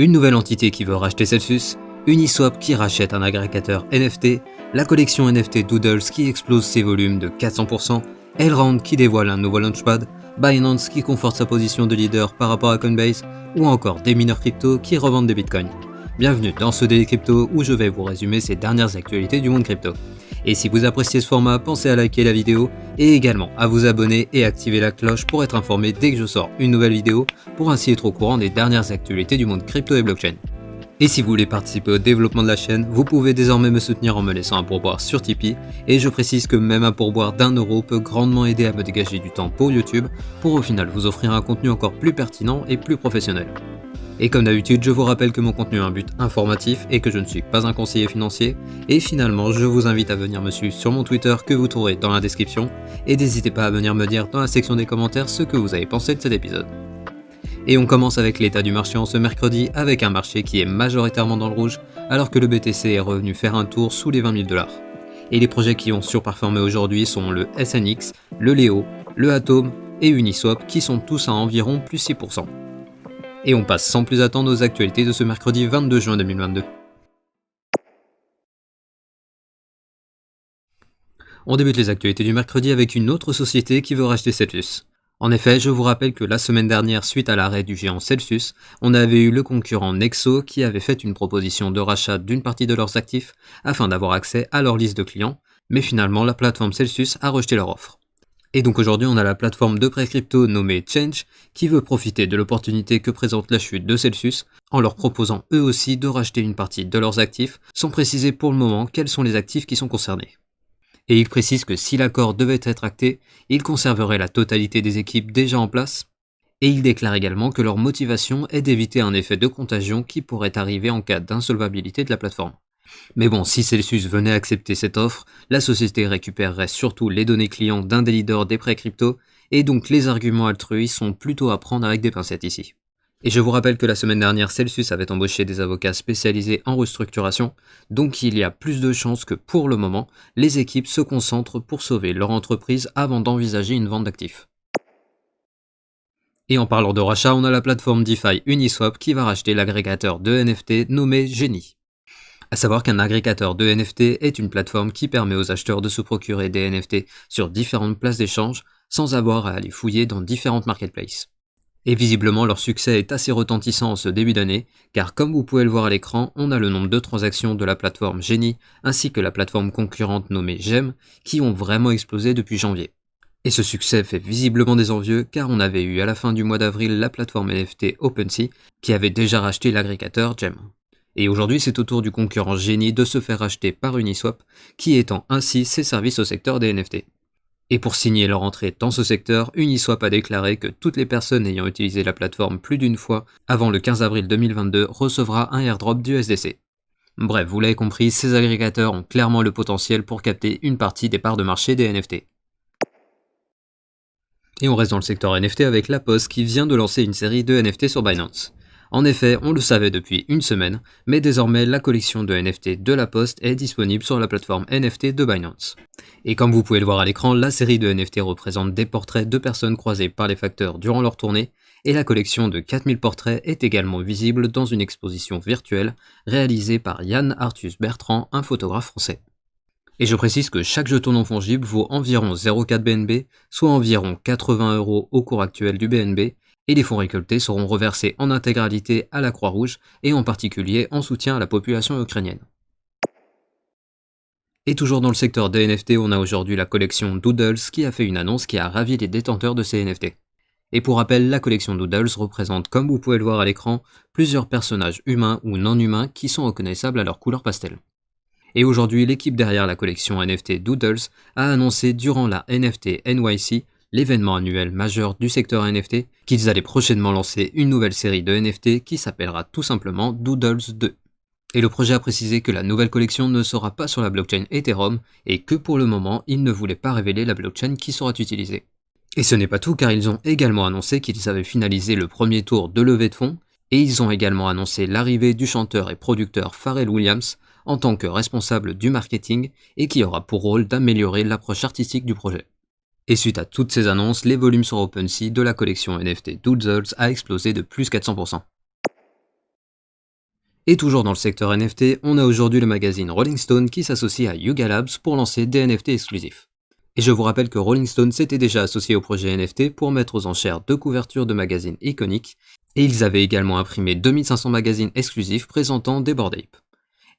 Une nouvelle entité qui veut racheter Celsius, Uniswap qui rachète un agrégateur NFT, la collection NFT Doodles qui explose ses volumes de 400%, Elrond qui dévoile un nouveau launchpad, Binance qui conforte sa position de leader par rapport à Coinbase, ou encore des mineurs crypto qui revendent des bitcoins. Bienvenue dans ce Daily Crypto où je vais vous résumer ces dernières actualités du monde crypto. Et si vous appréciez ce format, pensez à liker la vidéo et également à vous abonner et activer la cloche pour être informé dès que je sors une nouvelle vidéo pour ainsi être au courant des dernières actualités du monde crypto et blockchain. Et si vous voulez participer au développement de la chaîne, vous pouvez désormais me soutenir en me laissant un pourboire sur Tipeee, et je précise que même un pourboire d'1€ peut grandement aider à me dégager du temps pour YouTube, pour au final vous offrir un contenu encore plus pertinent et plus professionnel. Et comme d'habitude, je vous rappelle que mon contenu a un but informatif et que je ne suis pas un conseiller financier, et finalement je vous invite à venir me suivre sur mon Twitter que vous trouverez dans la description, et n'hésitez pas à venir me dire dans la section des commentaires ce que vous avez pensé de cet épisode. Et on commence avec l'état du marché en ce mercredi, avec un marché qui est majoritairement dans le rouge, alors que le BTC est revenu faire un tour sous les 20 000 $. Et les projets qui ont surperformé aujourd'hui sont le SNX, le Leo, le Atom et Uniswap qui sont tous à environ plus 6%. Et on passe sans plus attendre aux actualités de ce mercredi 22 juin 2022. On débute les actualités du mercredi avec une autre société qui veut racheter Celsius. En effet, je vous rappelle que la semaine dernière, suite à l'arrêt du géant Celsius, on avait eu le concurrent Nexo qui avait fait une proposition de rachat d'une partie de leurs actifs afin d'avoir accès à leur liste de clients, mais finalement la plateforme Celsius a rejeté leur offre. Et donc aujourd'hui on a la plateforme de prêt crypto nommée Change qui veut profiter de l'opportunité que présente la chute de Celsius en leur proposant eux aussi de racheter une partie de leurs actifs sans préciser pour le moment quels sont les actifs qui sont concernés. Et il précise que si l'accord devait être acté, il conserverait la totalité des équipes déjà en place, et il déclare également que leur motivation est d'éviter un effet de contagion qui pourrait arriver en cas d'insolvabilité de la plateforme. Mais bon, si Celsius venait accepter cette offre, la société récupérerait surtout les données clients d'un des leaders des prêts crypto, et donc les arguments altruistes sont plutôt à prendre avec des pincettes ici. Et je vous rappelle que la semaine dernière, Celsius avait embauché des avocats spécialisés en restructuration, donc il y a plus de chances que pour le moment, les équipes se concentrent pour sauver leur entreprise avant d'envisager une vente d'actifs. Et en parlant de rachat, on a la plateforme DeFi Uniswap qui va racheter l'agrégateur de NFT nommé Genie. À savoir qu'un agrégateur de NFT est une plateforme qui permet aux acheteurs de se procurer des NFT sur différentes places d'échange sans avoir à aller fouiller dans différentes marketplaces. Et visiblement leur succès est assez retentissant en ce début d'année, car comme vous pouvez le voir à l'écran, on a le nombre de transactions de la plateforme Genie ainsi que la plateforme concurrente nommée Gem qui ont vraiment explosé depuis janvier. Et ce succès fait visiblement des envieux car on avait eu à la fin du mois d'avril la plateforme NFT OpenSea qui avait déjà racheté l'agrégateur Gem. Et aujourd'hui c'est au tour du concurrent Genie de se faire racheter par Uniswap qui étend ainsi ses services au secteur des NFT. Et pour signer leur entrée dans ce secteur, Uniswap a déclaré que toutes les personnes ayant utilisé la plateforme plus d'une fois avant le 15 avril 2022 recevra un airdrop du SDC. Bref, vous l'avez compris, ces agrégateurs ont clairement le potentiel pour capter une partie des parts de marché des NFT. Et on reste dans le secteur NFT avec La Poste qui vient de lancer une série de NFT sur Binance. En effet, on le savait depuis une semaine, mais désormais la collection de NFT de La Poste est disponible sur la plateforme NFT de Binance. Et comme vous pouvez le voir à l'écran, la série de NFT représente des portraits de personnes croisées par les facteurs durant leur tournée, et la collection de 4000 portraits est également visible dans une exposition virtuelle réalisée par Yann Arthus Bertrand, un photographe français. Et je précise que chaque jeton non fongible vaut environ 0,4 BNB, soit environ 80 € au cours actuel du BNB, et les fonds récoltés seront reversés en intégralité à la Croix-Rouge et en particulier en soutien à la population ukrainienne. Et toujours dans le secteur des NFT, on a aujourd'hui la collection Doodles qui a fait une annonce qui a ravi les détenteurs de ces NFT. Et pour rappel, la collection Doodles représente, comme vous pouvez le voir à l'écran, plusieurs personnages humains ou non humains qui sont reconnaissables à leur couleur pastel. Et aujourd'hui, l'équipe derrière la collection NFT Doodles a annoncé durant la NFT NYC, l'événement annuel majeur du secteur NFT, qu'ils allaient prochainement lancer une nouvelle série de NFT qui s'appellera tout simplement Doodles 2. Et le projet a précisé que la nouvelle collection ne sera pas sur la blockchain Ethereum et que pour le moment, ils ne voulaient pas révéler la blockchain qui sera utilisée. Et ce n'est pas tout car ils ont également annoncé qu'ils avaient finalisé le premier tour de levée de fonds et ils ont également annoncé l'arrivée du chanteur et producteur Pharrell Williams en tant que responsable du marketing et qui aura pour rôle d'améliorer l'approche artistique du projet. Et suite à toutes ces annonces, les volumes sur OpenSea de la collection NFT Doodles a explosé de plus 400%. Et toujours dans le secteur NFT, on a aujourd'hui le magazine Rolling Stone qui s'associe à Yuga Labs pour lancer des NFT exclusifs. Et je vous rappelle que Rolling Stone s'était déjà associé au projet NFT pour mettre aux enchères 2 couvertures de magazines iconiques, et ils avaient également imprimé 2500 magazines exclusifs présentant des Bored Ape.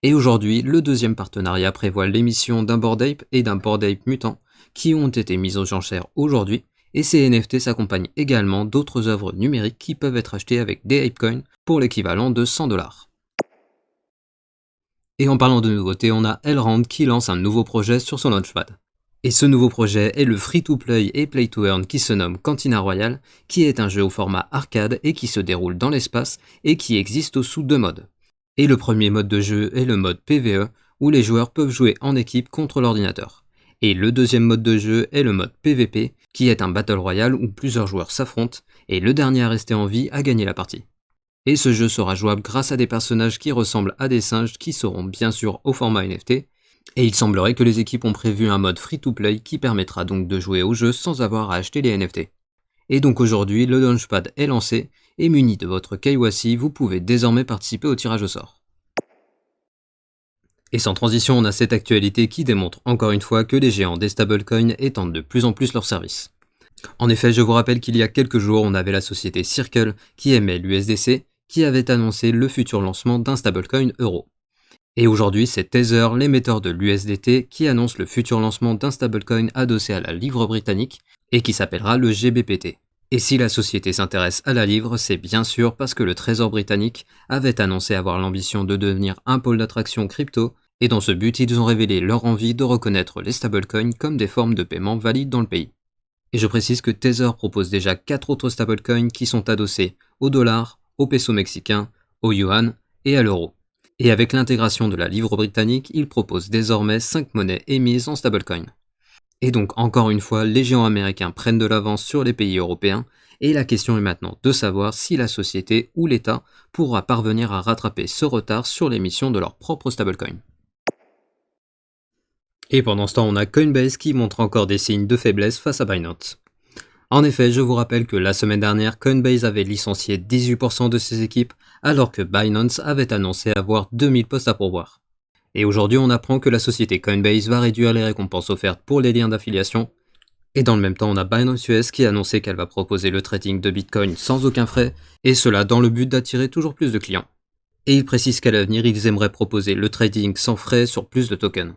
Et aujourd'hui, le deuxième partenariat prévoit l'émission d'un Bored Ape et d'un Bored Ape mutant qui ont été mis aux enchères aujourd'hui, et ces NFT s'accompagnent également d'autres œuvres numériques qui peuvent être achetées avec des ApeCoins pour l'équivalent de 100$. Et en parlant de nouveautés, on a Elrond qui lance un nouveau projet sur son Launchpad. Et ce nouveau projet est le free-to-play et play-to-earn qui se nomme Cantina Royale, qui est un jeu au format arcade et qui se déroule dans l'espace et qui existe sous 2 modes. Et le premier mode de jeu est le mode PvE, où les joueurs peuvent jouer en équipe contre l'ordinateur. Et le deuxième mode de jeu est le mode PvP, qui est un Battle Royale où plusieurs joueurs s'affrontent, et le dernier à rester en vie a gagné la partie. Et ce jeu sera jouable grâce à des personnages qui ressemblent à des singes qui seront bien sûr au format NFT, et il semblerait que les équipes ont prévu un mode free-to-play qui permettra donc de jouer au jeu sans avoir à acheter les NFT. Et donc aujourd'hui, le Launchpad est lancé, et muni de votre KYC, vous pouvez désormais participer au tirage au sort. Et sans transition, on a cette actualité qui démontre encore une fois que les géants des stablecoins étendent de plus en plus leurs services. En effet, je vous rappelle qu'il y a quelques jours, on avait la société Circle qui émet l'USDC, qui avait annoncé le futur lancement d'un stablecoin euro. Et aujourd'hui, c'est Tether, l'émetteur de l'USDT, qui annonce le futur lancement d'un stablecoin adossé à la livre britannique et qui s'appellera le GBPT. Et si la société s'intéresse à la livre, c'est bien sûr parce que le Trésor britannique avait annoncé avoir l'ambition de devenir un pôle d'attraction crypto, et dans ce but, ils ont révélé leur envie de reconnaître les stablecoins comme des formes de paiement valides dans le pays. Et je précise que Tether propose déjà 4 autres stablecoins qui sont adossés au dollar, au peso mexicain, au yuan et à l'euro. Et avec l'intégration de la livre britannique, il propose désormais 5 monnaies émises en stablecoin. Et donc encore une fois, les géants américains prennent de l'avance sur les pays européens, et la question est maintenant de savoir si la société ou l'État pourra parvenir à rattraper ce retard sur l'émission de leur propre stablecoin. Et pendant ce temps, on a Coinbase qui montre encore des signes de faiblesse face à Binance. En effet, je vous rappelle que la semaine dernière, Coinbase avait licencié 18% de ses équipes, alors que Binance avait annoncé avoir 2000 postes à pourvoir. Et aujourd'hui, on apprend que la société Coinbase va réduire les récompenses offertes pour les liens d'affiliation. Et dans le même temps, on a Binance US qui a annoncé qu'elle va proposer le trading de Bitcoin sans aucun frais, et cela dans le but d'attirer toujours plus de clients. Et il précise qu'à l'avenir, ils aimeraient proposer le trading sans frais sur plus de tokens.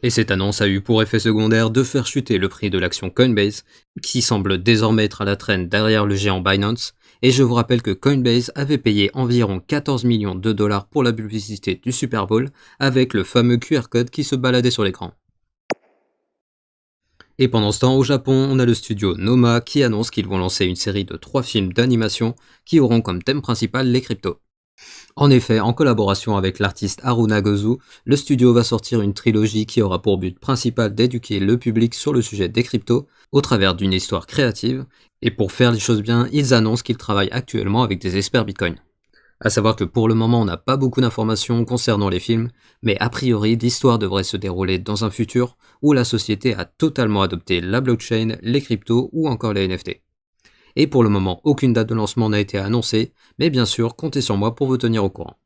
Et cette annonce a eu pour effet secondaire de faire chuter le prix de l'action Coinbase, qui semble désormais être à la traîne derrière le géant Binance, et je vous rappelle que Coinbase avait payé environ 14 millions de dollars pour la publicité du Super Bowl, avec le fameux QR code qui se baladait sur l'écran. Et pendant ce temps, au Japon, on a le studio Noma qui annonce qu'ils vont lancer une série de 3 films d'animation qui auront comme thème principal les cryptos. En effet, en collaboration avec l'artiste Haruna Gozu, le studio va sortir une trilogie qui aura pour but principal d'éduquer le public sur le sujet des cryptos au travers d'une histoire créative, et pour faire les choses bien, ils annoncent qu'ils travaillent actuellement avec des experts Bitcoin. A savoir que pour le moment, on n'a pas beaucoup d'informations concernant les films, mais a priori, l'histoire devrait se dérouler dans un futur où la société a totalement adopté la blockchain, les cryptos ou encore les NFT. Et pour le moment, aucune date de lancement n'a été annoncée, mais bien sûr, comptez sur moi pour vous tenir au courant.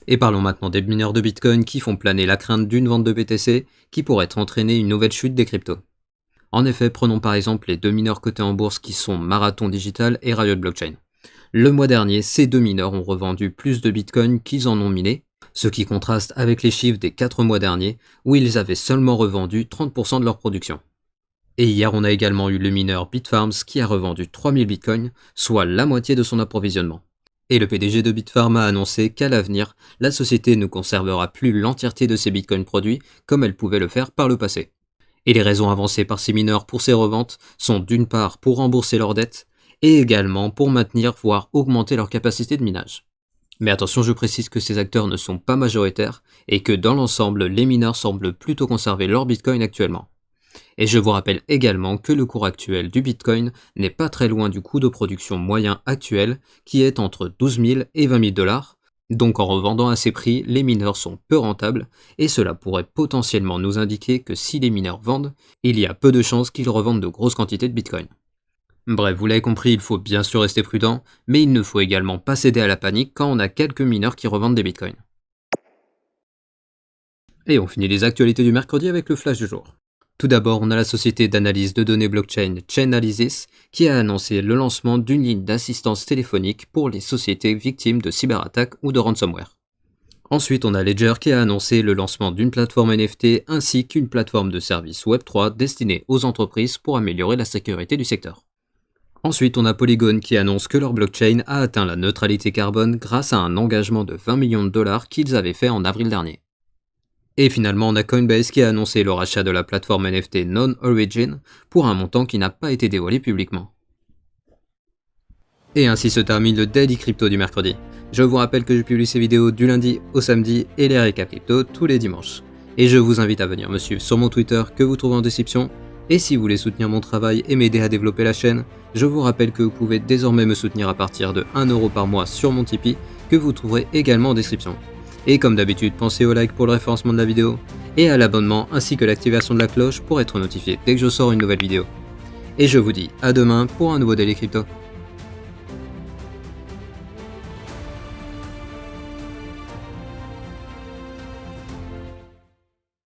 Et parlons maintenant des mineurs de Bitcoin qui font planer la crainte d'une vente de BTC qui pourrait entraîner une nouvelle chute des cryptos. En effet, prenons par exemple les 2 mineurs cotés en bourse qui sont Marathon Digital et Riot Blockchain. Le mois dernier, ces 2 mineurs ont revendu plus de Bitcoin qu'ils en ont miné, ce qui contraste avec les chiffres des 4 mois derniers où ils avaient seulement revendu 30% de leur production. Et hier, on a également eu le mineur Bitfarms qui a revendu 3000 bitcoins, soit la moitié de son approvisionnement. Et le PDG de Bitfarms a annoncé qu'à l'avenir, la société ne conservera plus l'entièreté de ses bitcoins produits comme elle pouvait le faire par le passé. Et les raisons avancées par ces mineurs pour ces reventes sont d'une part pour rembourser leurs dettes, et également pour maintenir voire augmenter leur capacité de minage. Mais attention, je précise que ces acteurs ne sont pas majoritaires, et que dans l'ensemble, les mineurs semblent plutôt conserver leur bitcoin actuellement. Et je vous rappelle également que le cours actuel du Bitcoin n'est pas très loin du coût de production moyen actuel qui est entre 12 000 et 20 000 dollars. Donc en revendant à ces prix, les mineurs sont peu rentables et cela pourrait potentiellement nous indiquer que si les mineurs vendent, il y a peu de chances qu'ils revendent de grosses quantités de Bitcoin. Bref, vous l'avez compris, il faut bien sûr rester prudent, mais il ne faut également pas céder à la panique quand on a quelques mineurs qui revendent des bitcoins. Et on finit les actualités du mercredi avec le flash du jour. Tout d'abord, on a la société d'analyse de données blockchain Chainalysis qui a annoncé le lancement d'une ligne d'assistance téléphonique pour les sociétés victimes de cyberattaques ou de ransomware. Ensuite, on a Ledger qui a annoncé le lancement d'une plateforme NFT ainsi qu'une plateforme de service Web3 destinée aux entreprises pour améliorer la sécurité du secteur. Ensuite, on a Polygon qui annonce que leur blockchain a atteint la neutralité carbone grâce à un engagement de 20 millions de dollars qu'ils avaient fait en avril dernier. Et finalement, on a Coinbase qui a annoncé le rachat de la plateforme NFT Non-Origin pour un montant qui n'a pas été dévoilé publiquement. Et ainsi se termine le Daily Crypto du mercredi. Je vous rappelle que je publie ces vidéos du lundi au samedi et les récaps crypto tous les dimanches. Et je vous invite à venir me suivre sur mon Twitter que vous trouvez en description. Et si vous voulez soutenir mon travail et m'aider à développer la chaîne, je vous rappelle que vous pouvez désormais me soutenir à partir de 1€ par mois sur mon Tipeee que vous trouverez également en description. Et comme d'habitude, pensez au like pour le référencement de la vidéo et à l'abonnement ainsi que l'activation de la cloche pour être notifié dès que je sors une nouvelle vidéo. Et je vous dis à demain pour un nouveau Daily Crypto.